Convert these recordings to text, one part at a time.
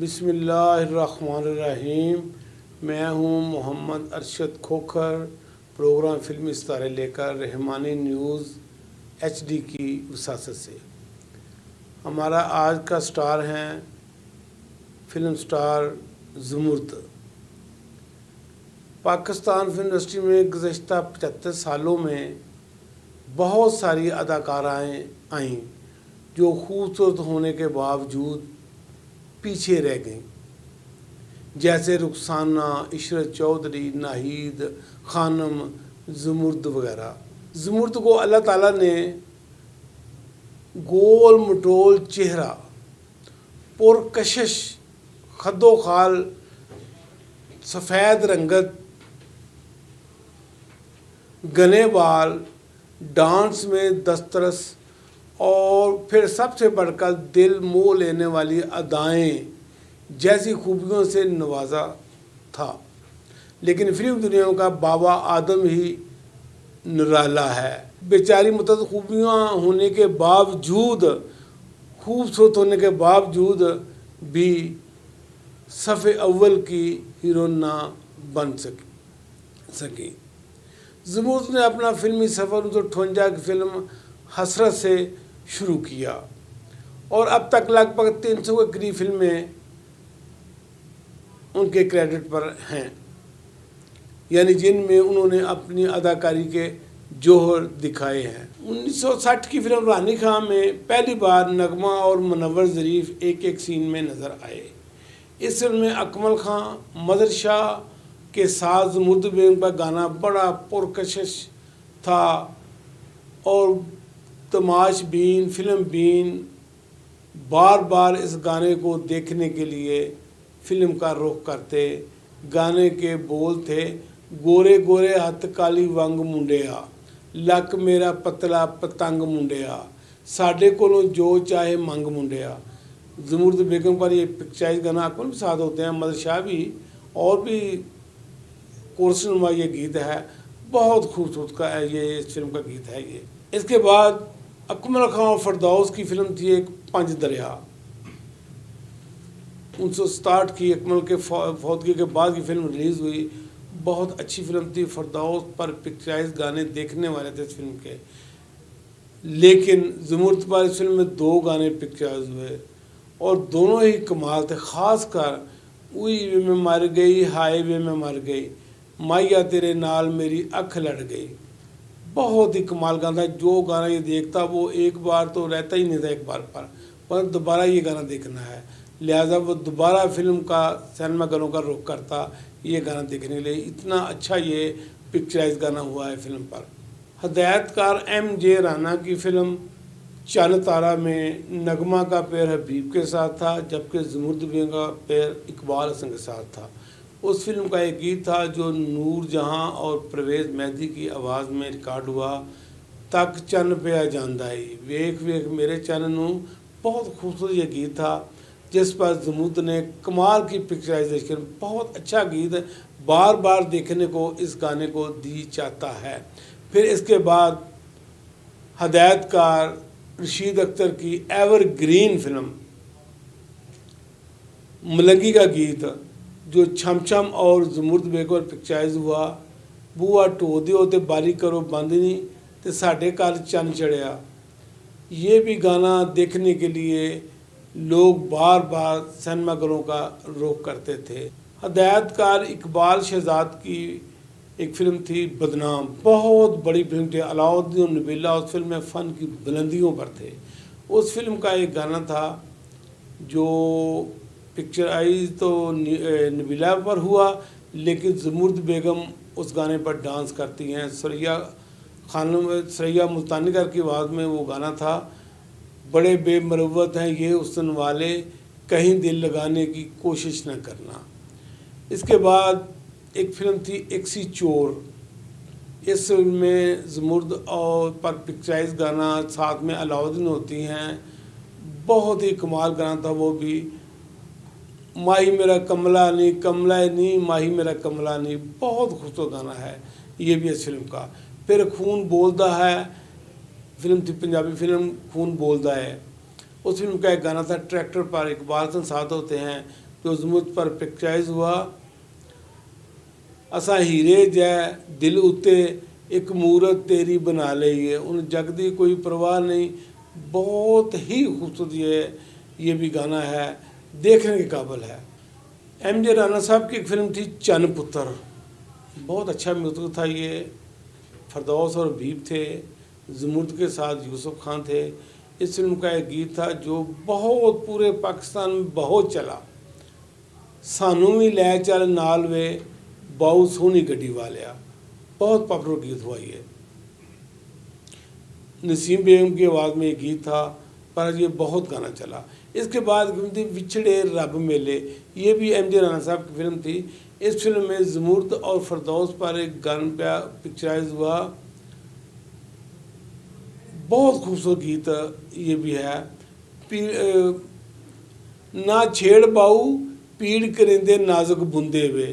बिस्मिल्लाहिर्रहमानिर्रहीम। मैं हूं मोहम्मद अरशद खोखर, प्रोग्राम फिल्मी सितारे लेकर रहमानी न्यूज़ HD की वसासत से। हमारा आज का स्टार हैं film star Zumurrud. Pakistan film industry में गुज़श्ता 75 सालों में बहुत सारी अदाकाराएँ आईं जो खूबसूरत होने के बावजूद पीछे रह गईं, जैसे रुखसाना, इशरत चौधरी, नाहिद खानम, ज़ुमुर्द वगैरह। ज़ुमुर्द को अल्लाह ताला ने गोल मटोल चेहरा, पुरकशिश खद्दो खाल, सफ़ेद रंगत, घने बाल, डांस में दस्तरस और फिर सबसे बढ़कर दिल मोह लेने वाली अदाएँ जैसी खूबियों से नवाजा था। लेकिन फिल्म दुनिया का बाबा आदम ही निराला है। बेचारी मुतअद्दिद खूबियाँ होने के बावजूद, खूबसूरत होने के बावजूद भी सफ़े अव्वल की हीरोइन ना बन सकी। ज़ुमुर्द ने अपना फिल्मी सफ़र 1958 की फिल्म हसरत से शुरू किया और अब तक लगभग 300 के करीब फिल्में उनके क्रेडिट पर हैं, यानी जिनमें उन्होंने अपनी अदाकारी के जोहर दिखाए हैं। 1960 की फिल्म रानी खां में पहली बार नगमा और मुनव्वर ज़रीफ एक एक सीन में नज़र आए। इस फिल्म में अकमल खां, मदर शाह के साथ ज़ुमुर्द बेगम का गाना बड़ा पुरकशिश था और तमाश बीन, फिल्म बीन बार बार इस गाने को देखने के लिए फिल्म का रुख करते। गाने के बोल थे, गोरे गोरे हथ काली वंग मुंडिया, लक मेरा पतला पतंग मुंडिया, साडे कोलों जो चाहे मंग मुंडिया। ज़ुमुर्द बेगम पर ये पिक्चराइज गाना अकमल के साथ होते हैं, मदर शाह भी, और भी कोरस नुमा ये गीत है। बहुत खूबसूरत का है ये इस फिल्म का गीत है ये। इसके बाद अकमल खां और फरदौस की फिल्म थी एक पंज दरिया। 1967 की अकमल के फौतगी के बाद की फिल्म रिलीज़ हुई। बहुत अच्छी फिल्म थी। फरदौस पर पिक्चराइज गाने देखने वाले थे इस फिल्म के, लेकिन ज़ुमुर्द पर इस फिल्म में 2 गाने पिक्चराइज हुए और दोनों ही कमाल थे। ख़ासकर उई वे में मर गई, हाय वे में मर गई, माइया तेरे नाल मेरी अख लड़ गई। बहुत ही कमाल गाना था। जो गाना ये देखता वो एक बार तो रहता ही नहीं था एक बार पर दोबारा ये गाना देखना है, लिहाजा वो दोबारा फिल्म का सिनेमा घरों का रुख करता ये गाना देखने के लिए। इतना अच्छा ये पिक्चराइज गाना हुआ है फिल्म पर। हदायतकार MJ राना की फिल्म चन तारा में नगमा का पैर हबीब के साथ था, जबकि ज़ुमुर्द बेगम का पैर इकबाल हसन के साथ था। उस फिल्म का एक गीत था जो नूर जहां और परवेज़ मेहदी की आवाज़ में रिकॉर्ड हुआ, तक चन पे आ जांदा है, वेख वेख मेरे चन नू। बहुत खूबसूरत ये गीत था जिस पर ज़ुमुर्द ने कमाल की पिक्चराइजेशन, बहुत अच्छा गीत है, बार बार देखने को इस गाने को दी चाहता है। फिर इसके बाद हदायतकार रशीद अख्तर की एवरग्रीन फिल्म मलंगी का गीत जो छमछम और ज़ुमुर्द बेगम पर पिक्चराइज हुआ, बूआ ढो दिओ ते बारी करो बंद नहीं ते साडे घर चन चढ़िया। ये भी गाना देखने के लिए लोग बार बार सिनेमा घरों का रुख करते थे। हदायतकार इकबाल शहजाद की एक फिल्म थी बदनाम, बहुत बड़ी फिल्म थी। अलाउद्दीन और नबीला उस फिल्म में फ़न की बुलंदियों पर थे। उस फिल्म का एक गाना था जो पिक्चराइज तो नबीला पर हुआ, लेकिन ज़ुमुर्द बेगम उस गाने पर डांस करती हैं। सरैया मुल्तानी की आवाज़ में वो गाना था, बड़े बेमरवत हैं ये हुस्न वाले, कहीं दिल लगाने की कोशिश न करना। इसके बाद एक फिल्म थी एक सी चोर। इस फिल्म में ज़ुमुर्द और पर पिक्चराइज गाना, साथ में अलाउद्दीन होती हैं। बहुत ही कमाल गाना था वो भी, माही मेरा कमला नी कमला नी, माही मेरा कमला नी। बहुत खूबसूरत गाना है ये भी इस फिल्म का। फिर खून बोलदा है फिल्म थी, पंजाबी फिल्म खून बोलदा है। उस फिल्म का एक गाना था ट्रैक्टर पर, इकबाल हसन साथ होते हैं। जो ज़ुमरद पर पिक्चराइज हुआ। असा हीरे जै दिल उत्ते एक मूरत तेरी बना लईए, उन जग दी कोई परवाह नहीं। बहुत ही खूबसूरत ये भी गाना है, देखने के काबिल है। MJ राणा साहब की एक फिल्म थी चन्न पुत्र, बहुत अच्छा म्यूजिक था ये। फरदौस और हबीब थे, ज़ुमरद के साथ यूसुफ खान थे। इस फिल्म का एक गीत था जो बहुत पूरे पाकिस्तान में बहुत चला, सानू भी लै चल नाल वे बाऊ सोहनी गड्डी वालिया, बहुत पॉपुलर गीत हुआ ये। नसीम बेगम की आवाज़ में ये गीत था, पर ये बहुत गाना चला। इसके बाद फिल्म थी विछड़े रब मेले, ये भी MJ राणा साहब की फिल्म थी। इस फिल्म में ज़ुमरद और फरदौस पर एक गाना पिक्चराइज हुआ, बहुत खूबसूरत गीत ये भी है। ना छेड़ बाऊ पीड़ करेंदे नाजुक बुंदे वे,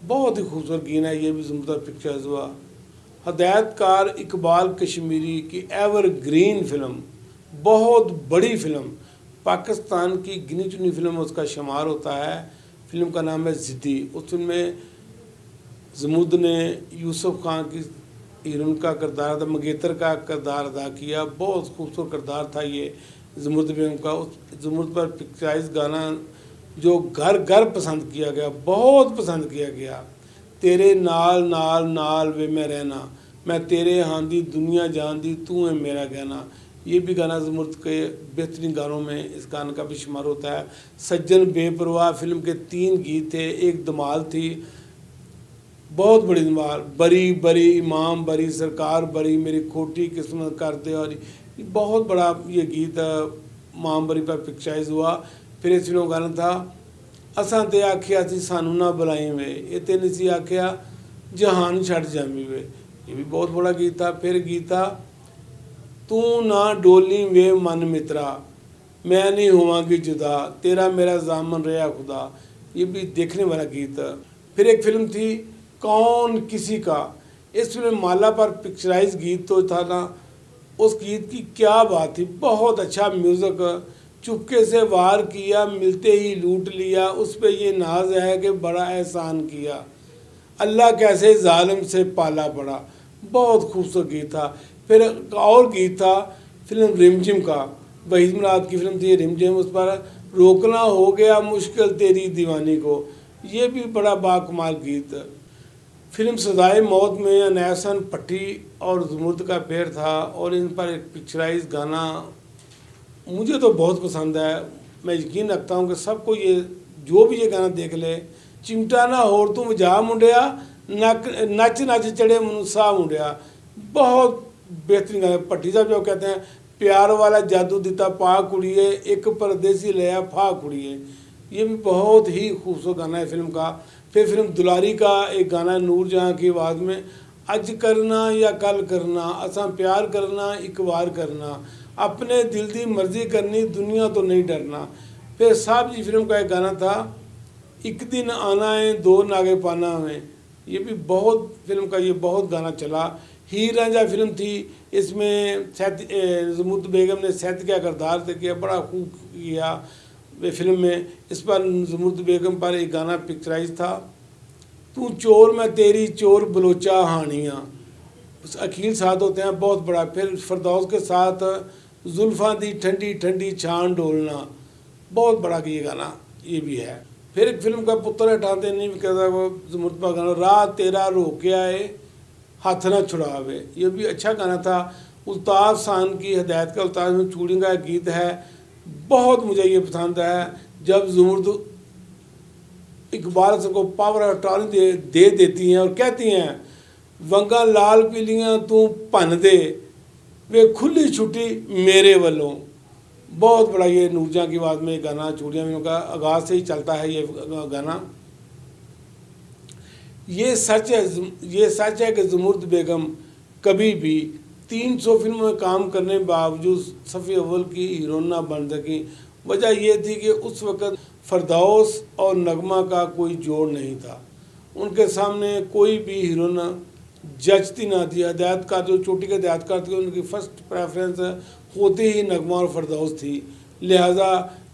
बहुत ही खूबसूरत गीत है, ये भी ज़ुमरद पिक्चराइज हुआ। हदायतकार इकबाल कश्मीरी की एवरग्रीन फिल्म, बहुत बड़ी फिल्म, पाकिस्तान की गिनी चुनी फिल्म में उसका शुमार होता है। फिल्म का नाम है ज़िद्दी। उस फिल्म में ज़ुमरद ने यूसुफ खान की हीरोइन का किरदार, मंगेतर का किरदार अदा किया, बहुत खूबसूरत किरदार था ये ज़ुमरद बेगम का। उस ज़ुमरद पर पिक्चराइज गाना जो घर घर पसंद किया गया, बहुत पसंद किया गया। तेरे नाल नाल नाल वे मैं रहना, मैं तेरे हांदी दुनिया जानदी तू है मेरा गहना, ये भी गाना ज़ुमरद के बेहतरीन गानों में इस गाने का भी शुमार होता है। सज्जन बेपरवाह फिल्म के 3 गीत थे, एक धमाल थी, बहुत बड़ी धमाल, बरी बरी इमाम बरी सरकार बरी मेरी खोटी किस्मत कर दे, और बहुत बड़ा ये गीत इमाम बरी पर पिक्चराइज हुआ। फिर इस फिल्म का गाना था असां ते आखिया सी सानू ना बुलाई वे, ये ते नहीं सी आखिया जहान छड़ जामी वे, ये भी बहुत बड़ा गीत था। फिर गीत था तू ना डोली वे मन मित्रा, मैं नहीं होवांगी जुदा, तेरा मेरा जामन रहा खुदा, ये भी देखने वाला गीत। फिर एक फिल्म थी कौन किसी का, इस फिल्म में माला पर पिक्चराइज गीत तो था ना, उस गीत की क्या बात थी, बहुत अच्छा म्यूज़िक। चुपके से वार किया मिलते ही लूट लिया, उस पे ये नाज है कि बड़ा एहसान किया, अल्लाह कैसे जालिम से पाला पड़ा, बहुत खूबसूरत गीत था। फिर और गीत था फिल्म रिमझिम का, वहीद मुराद की फिल्म थी रिमझिम, उस पर रोकना हो गया मुश्किल तेरी दीवानी को, ये भी बड़ा बाकमाल गीत। फिल्म सदाए मौत में अनैसन पट्टी और ज़ुमरद का पेड़ था, और इन पर एक पिक्चराइज गाना मुझे तो बहुत पसंद है। मैं यकीन रखता हूँ कि सबको ये जो भी ये गाना देख ले, चिमटा ना होर तू वजा मुंडिया, नच नच चढ़े मनुसा मुंडिया, बहुत बेहतरीन गाना। भट्टी साहब जो कहते हैं प्यार वाला जादू दिता पा कुड़िए, एक परदेसी लिया फा कुड़िए, ये भी बहुत ही खूबसूरत गाना है फिल्म का। फिर फिल्म दुलारी का एक गाना नूर जहाँ की आवाज़ में, अज करना या कल करना, असा प्यार करना एक बार करना, अपने दिल की मर्जी करनी दुनिया तो नहीं डरना। फिर साहब जी फिल्म का एक गाना था एक दिन आना है दो नागे पाना में, ये भी बहुत फिल्म का ये बहुत गाना चला। हीर रांझा फिल्म थी, इसमें ज़ुमरद बेगम ने सैद का किरदार से किया, बड़ा खूब किया वे फिल्म में। इस पर ज़ुमरद बेगम पर एक गाना पिक्चराइज था तू चोर मैं तेरी चोर बलोचा हानियाँ, अकील साथ होते हैं बहुत बड़ा। फिर फरदौस के साथ जुल्फ़ां दी ठंडी ठंडी छान डोलना, बहुत बड़ा ये गाना ये भी है। फिर एक फिल्म का पुत्र हटाते नहीं भी कहता वो ज़ुमरद का गाना रात तेरा रोके आए हाथ ना छुड़ावे, ये भी अच्छा गाना था। उल्ताफ़ खान की हदायत का उल्ताफ़ में चूड़ी का गीत है, बहुत मुझे ये पसंद है। जब ज़ुमरद इकबाल को पावर ऑफ अटॉर्नी दे देती हैं और कहती हैं वंगा लाल पीलियाँ तू भन दे वे खुली छुट्टी मेरे वालों, बहुत बड़ा ये नूरजहाँ की आवाज़ में गाना चूड़ियाँ में का आगाज़ से ही चलता है ये गाना। ये सच है कि ज़ुमरद बेगम कभी भी 300 फिल्मों में काम करने के बावजूद सफ़े अव्वल की हीरोइन ना बन सकी। वजह यह थी कि उस वक़्त फरदौस और नगमा का कोई जोड़ नहीं था, उनके सामने कोई भी हीरोइन जचती ना थी। हदायतकार जो चोटी के हदायतकार थे उनकी फ़र्स्ट प्रेफरेंस होती ही नगमा और फरदौस थी, लिहाजा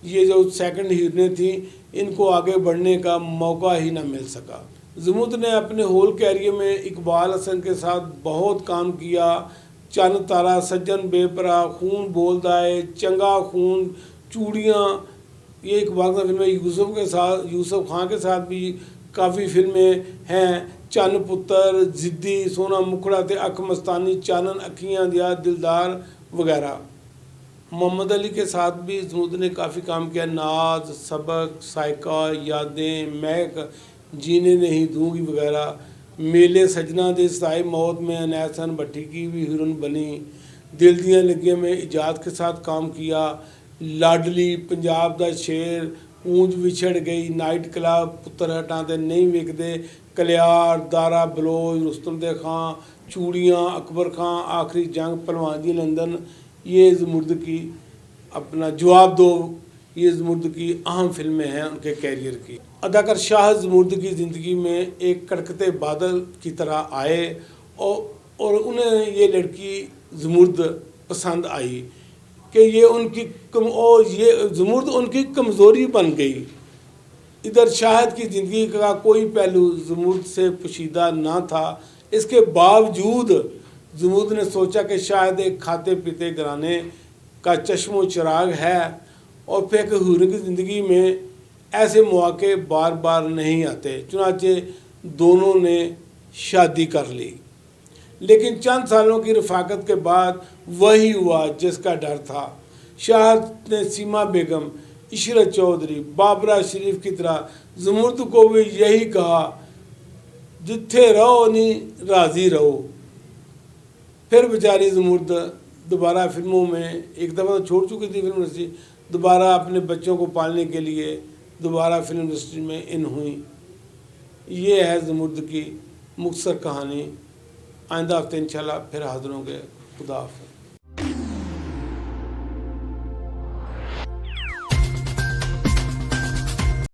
ये जो सेकंड हीरोइनें थी इनको आगे बढ़ने का मौका ही ना मिल सका। ज़ुमुर्द ने अपने होल कैरियर में इकबाल हसन के साथ बहुत काम किया। चंद तारा, सज्जन बेपरा, खून बोलदा है, चंगा खून, चूड़ियाँ, ये इकबाल हसन फिल्में, यूसुफ खान के साथ भी काफ़ी फिल्में हैं। चन्न पुत्र, जिद्दी, सोना मुखड़ा ते अख मस्तानी, चानन अखियाँ दिया, दिलदार वगैरह। मोहम्मद अली के साथ भी ज़ुमुर्द ने काफ़ी काम किया। नाज, सबक, साइका, यादें, महक, जीने नहीं दूंगी वगैरह। मेले सजना दे साई मौत में अनैस हसन भट्टी की भी हीरोइन बनी। दिल दियां लगियां में इजाद के साथ काम किया। लाडली, पंजाब दा शेर, पूंज विछड़ गई, नाइट क्लब, पुत्र हटां ते नहीं विकदे, कलियार, दारा बलोच, रुस्तम दे खां, चूड़ियाँ, अकबर खां, आखिरी जंग, पहलवान जी लंदन, ये ज़ुमुर्द की अपना जवाब दो, ये ज़ुमुर्द की अहम फिल्में हैं उनके कैरियर की। अदाकार शाह ज़ुमुर्द की ज़िंदगी में एक कड़कते बादल की तरह आए और उन्हें ये लड़की ज़ुमुर्द पसंद आई कि ये उनकी और ये ज़ुमुर्द उनकी कमज़ोरी बन गई। इधर शाहिद की ज़िंदगी का कोई पहलू ज़ुमुर्द से पोशीदा ना था। इसके बावजूद ज़ुमुर्द ने सोचा कि शायद एक खाते पीते घराने का चश्मो चिराग है और फिर हीरोइन की ज़िंदगी में ऐसे मौके बार बार नहीं आते। चुनाचे दोनों ने शादी कर ली, लेकिन चंद सालों की रफ़ाकत के बाद वही हुआ जिसका डर था। शाहिद ने सीमा बेगम, इशरत चौधरी, बाबरा शरीफ की तरह ज़ुमुर्द को भी यही कहा, जिथे रहो नहीं राज़ी रहो। फिर बेचारी ज़ुमुर्द दोबारा फिल्मों में, एक दफ़ा तो छोड़ चुकी थी फिल्म इंडस्ट्री, दोबारा अपने बच्चों को पालने के लिए दोबारा फिल्म इंडस्ट्री में इन हुई। ये है ज़ुमुर्द की मुख्तसर कहानी। आइंदा हफ्ते इंशाल्लाह फिर हाज़िर होंगे। खुदा हाफ़िज़।